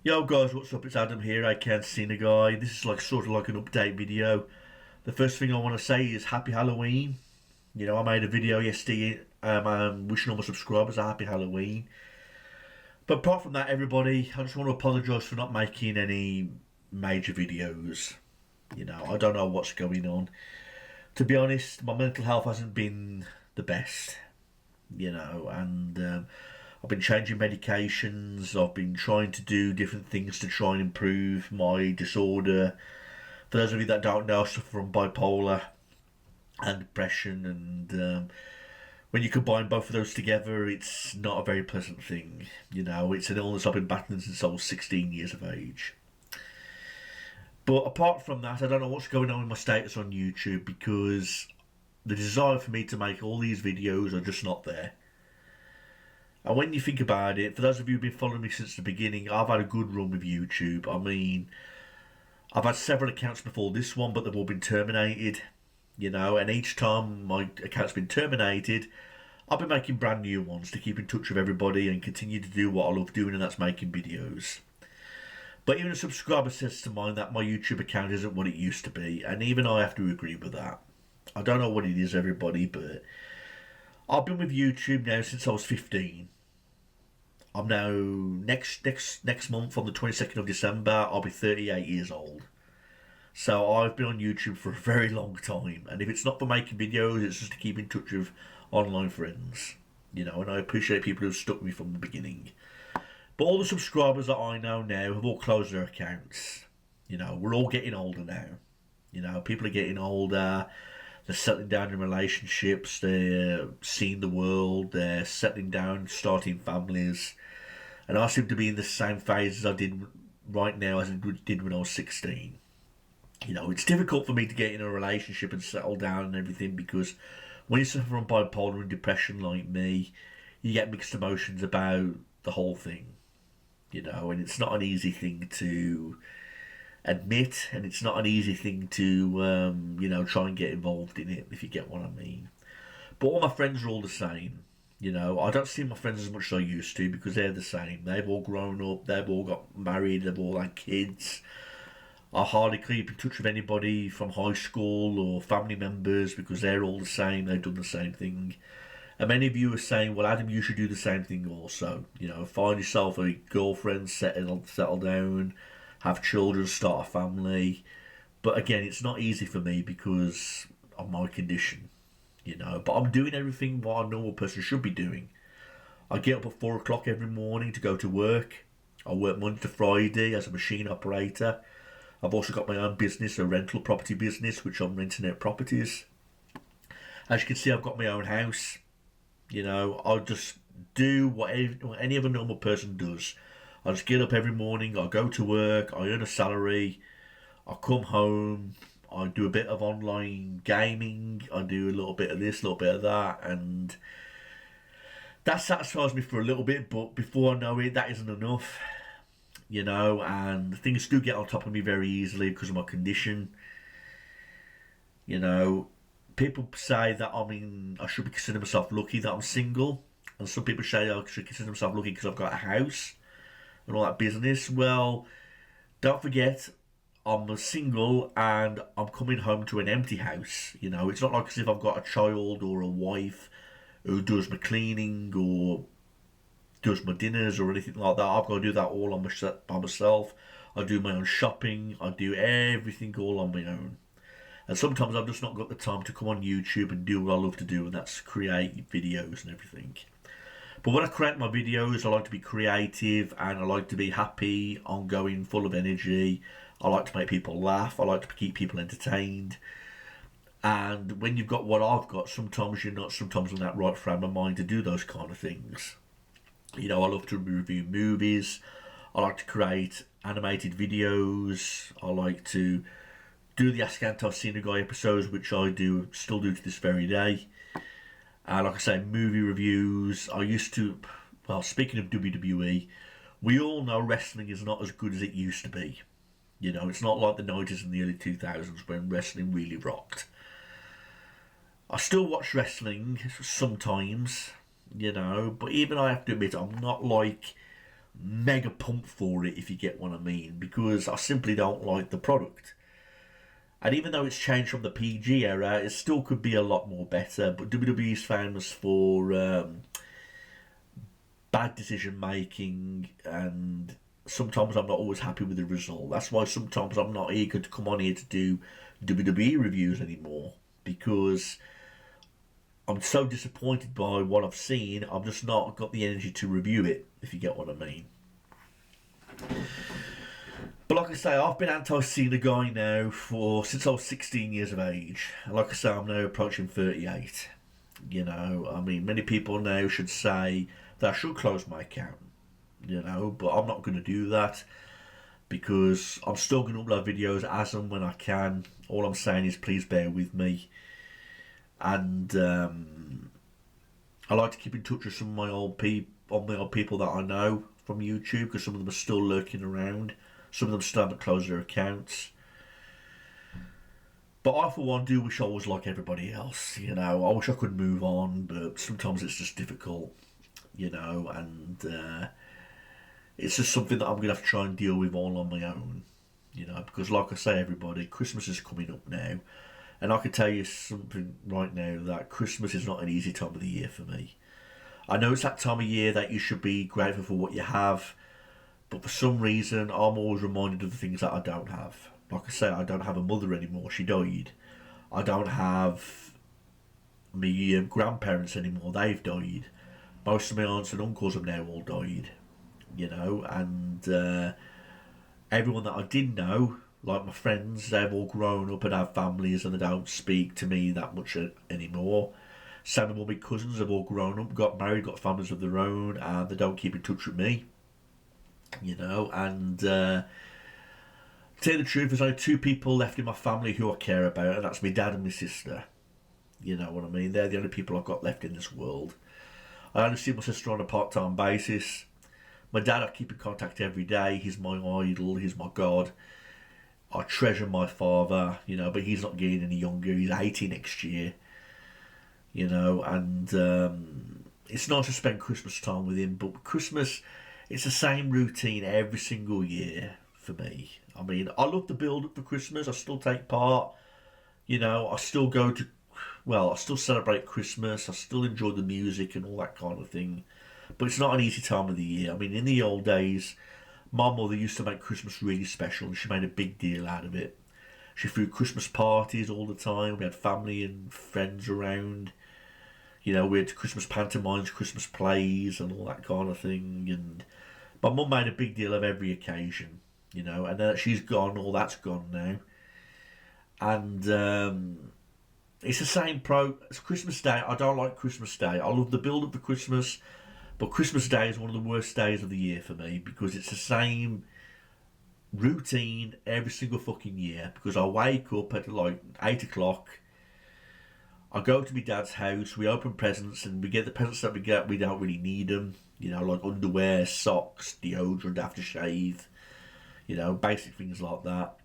Yo guys, what's up? It's Adam here, I Can't See a Guy. This is sort of like an update video. The first thing I want to say is happy Halloween. I made a video yesterday wishing all my subscribers a happy Halloween. But apart from that, everybody, I just want to apologise for not making any major videos. I don't know what's going on. To be honest, my mental health hasn't been the best. And I've been changing medications. I've been trying to do different things to try and improve my disorder. For those of you that don't know, I suffer from bipolar and depression, and when you combine both of those together, it's not a very pleasant thing. It's an illness I've been battling since I was 16 years of age. But apart from that, I don't know what's going on with my status on YouTube because the desire for me to make all these videos are just not there. And when you think about it, for those of you who've been following me since the beginning, I've had a good run with YouTube. I mean, I've had several accounts before this one, but they've all been terminated. And each time my account's been terminated, I've been making brand new ones to keep in touch with everybody and continue to do what I love doing, and that's making videos. But even a subscriber says to mine that my YouTube account isn't what it used to be, and even I have to agree with that. I don't know what it is, everybody, but I've been with YouTube now since I was 15. I'm now next month on the 22nd of December. I'll be 38 years old. So I've been on YouTube for a very long time, and if it's not for making videos, it's just to keep in touch with online friends. And I appreciate people who've stuck with me from the beginning. But all the subscribers that I know now have all closed their accounts. We're all getting older now. People are getting older. They're settling down in relationships. They're seeing the world. They're settling down, starting families. And I seem to be in the same phase as I did right now as I did when I was 16. It's difficult for me to get in a relationship and settle down and everything because when you suffer from bipolar and depression like me, you get mixed emotions about the whole thing. And it's not an easy thing to admit, and it's not an easy thing to try and get involved in it, if you get what I mean. But all my friends are all the same. I don't see my friends as much as I used to because they're the same. They've all grown up, they've all got married, they've all had kids. I hardly keep in touch with anybody from high school or family members because they're all the same, they've done the same thing. And many of you are saying, well, Adam, you should do the same thing also. Find yourself a girlfriend, settle down, have children, start a family. But again, it's not easy for me because of my condition. But I'm doing everything what a normal person should be doing. I get up at 4 o'clock every morning to go to work. I work Monday to Friday as a machine operator. I've also got my own business, a rental property business, which I'm renting out properties. As you can see, I've got my own house. I'll just do what any other normal person does. I just get up every morning, I go to work, I earn a salary, I come home, I do a bit of online gaming, I do a little bit of this, a little bit of that, and that satisfies me for a little bit, but before I know it, that isn't enough. And things do get on top of me very easily because of my condition. People say that I should be considering myself lucky that I'm single, and some people say I should consider myself lucky because I've got a house and all that business. Well, don't forget, I'm single and I'm coming home to an empty house. It's not like as if I've got a child or a wife who does my cleaning or does my dinners or anything like that. I've got to do that all by myself. I do my own shopping. I do everything all on my own. And sometimes I've just not got the time to come on YouTube and do what I love to do, and that's create videos and everything. But when I create my videos, I like to be creative and I like to be happy, ongoing, full of energy. I like to make people laugh. I like to keep people entertained. And when you've got what I've got, sometimes you're not sometimes in that right frame of mind to do those kind of things. I love to review movies. I like to create animated videos. I like to do the Ask Ant, I've Seen a Guy episodes, which I still do to this very day. And like I say, movie reviews. I used to, well, speaking of WWE, we all know wrestling is not as good as it used to be. It's not like the 90s and the early 2000s when wrestling really rocked. I still watch wrestling sometimes, but even I have to admit, I'm not like mega pumped for it, if you get what I mean, because I simply don't like the product. And even though it's changed from the PG era, it still could be a lot more better. But WWE is famous for bad decision making, and sometimes I'm not always happy with the result. That's why sometimes I'm not eager to come on here to do WWE reviews anymore, because I'm so disappointed by what I've seen. I've just not got the energy to review it, if you get what I mean. But like I say, I've been anti-Cena guy now since I was 16 years of age. And like I say, I'm now approaching 38. You know, I mean, many people now should say that I should close my account. You know, but I'm not going to do that, because I'm still going to upload videos as and when I can. All I'm saying is please bear with me. And I like to keep in touch with some of my old people that I know from YouTube, because some of them are still lurking around. Some of them still haven't closed their accounts. But I, for one, do wish I was like everybody else. You know, I wish I could move on, but sometimes it's just difficult. You know, and it's just something that I'm going to have to try and deal with all on my own. You know, because like I say, everybody, Christmas is coming up now. And I can tell you something right now, that Christmas is not an easy time of the year for me. I know it's that time of year that you should be grateful for what you have, but for some reason, I'm always reminded of the things that I don't have. Like I say, I don't have a mother anymore. She died. I don't have my grandparents anymore. They've died. Most of my aunts and uncles have now all died. You know, and everyone that I did know, like my friends, they've all grown up and have families, and they don't speak to me that much anymore. Some of my cousins have all grown up, got married, got families of their own, and they don't keep in touch with me. You know, and to tell you the truth, there's only two people left in my family who I care about, and that's my dad and my sister. You know what I mean? They're the only people I've got left in this world. I only see my sister on a part-time basis. My dad I keep in contact every day. He's my idol, he's my god. I treasure my father, you know, but he's not getting any younger. He's 80 next year. You know, and it's nice to spend Christmas time with him, but Christmas, it's the same routine every single year for me. I mean, I love the build up for Christmas. I still take part. You know, I still I still celebrate Christmas. I still enjoy the music and all that kind of thing. But it's not an easy time of the year. I mean, in the old days, my mother used to make Christmas really special, and she made a big deal out of it. She threw Christmas parties all the time. We had family and friends around. You know, we had Christmas pantomimes, Christmas plays, and all that kind of thing. And my mum made a big deal of every occasion, you know. And now that she's gone, all that's gone now. And it's the same as Christmas Day. I don't like Christmas Day. I love the build up for Christmas, but Christmas Day is one of the worst days of the year for me, because it's the same routine every single fucking year. Because I wake up at like 8 o'clock. I go to my dad's house, we open presents, and we get the presents that we get, we don't really need them. You know, like underwear, socks, deodorant, aftershave, you know, basic things like that.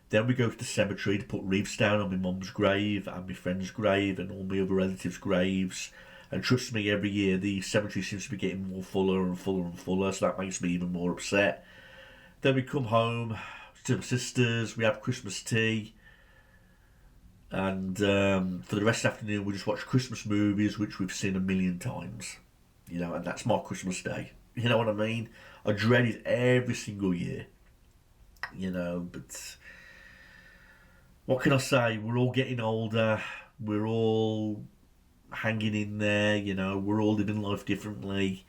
Then we go to the cemetery to put wreaths down on my mum's grave and my friend's grave and all my other relatives' graves. And trust me, every year the cemetery seems to be getting more fuller and fuller and fuller, so that makes me even more upset. Then we come home to my sisters, we have Christmas tea. And for the rest of the afternoon, we just watch Christmas movies, which we've seen a million times. You know, and that's my Christmas Day. You know what I mean? I dread it every single year. You know, but what can I say? We're all getting older. We're all hanging in there. You know, we're all living life differently.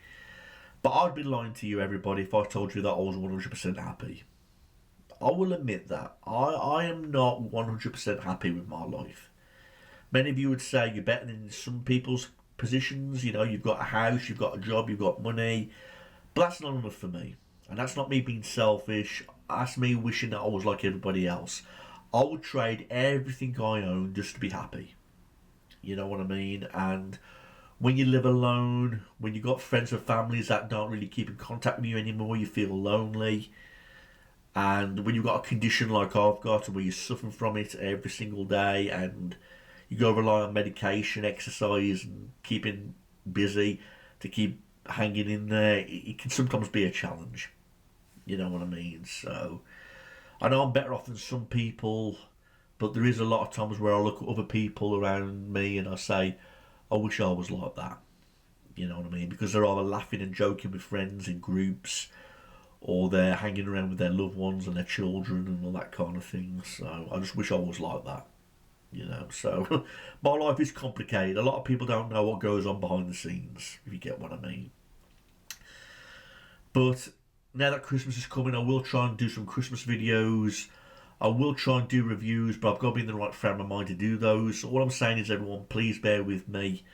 But I'd be lying to you, everybody, if I told you that I was 100% happy. I will admit that. I am not 100% happy with my life. Many of you would say you're better than some people's positions. You know, you've got a house, you've got a job, you've got money. But that's not enough for me. And that's not me being selfish. That's me wishing that I was like everybody else. I would trade everything I own just to be happy. You know what I mean? And when you live alone, when you've got friends or families that don't really keep in contact with you anymore, you feel lonely. And when you've got a condition like I've got, where you're suffering from it every single day, and you go rely on medication, exercise, and keeping busy to keep hanging in there, it can sometimes be a challenge. You know what I mean? So I know I'm better off than some people, but there is a lot of times where I look at other people around me and I say, I wish I was like that. You know what I mean? Because they're either laughing and joking with friends in groups, or they're hanging around with their loved ones and their children and all that kind of thing. So I just wish I was like that. You know, so my life is complicated. A lot of people don't know what goes on behind the scenes, if you get what I mean. But now that Christmas is coming, I will try and do some Christmas videos. I will try and do reviews, but I've got to be in the right frame of mind to do those. So what I'm saying is, everyone, please bear with me.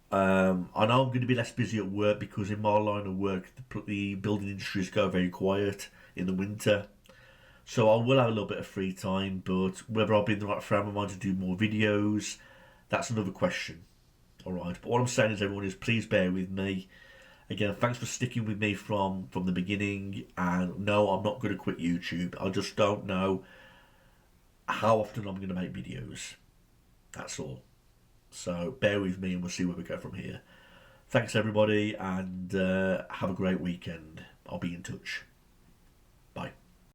I know I'm going to be less busy at work because in my line of work, the building industries go very quiet in the winter. So I will have a little bit of free time, but whether I'll be in the right frame of mind to do more videos, that's another question. Alright, but what I'm saying is, everyone, is please bear with me. Again, thanks for sticking with me from the beginning. And no, I'm not going to quit YouTube. I just don't know how often I'm going to make videos. That's all. So bear with me and we'll see where we go from here. Thanks, everybody, and have a great weekend. I'll be in touch. Bye.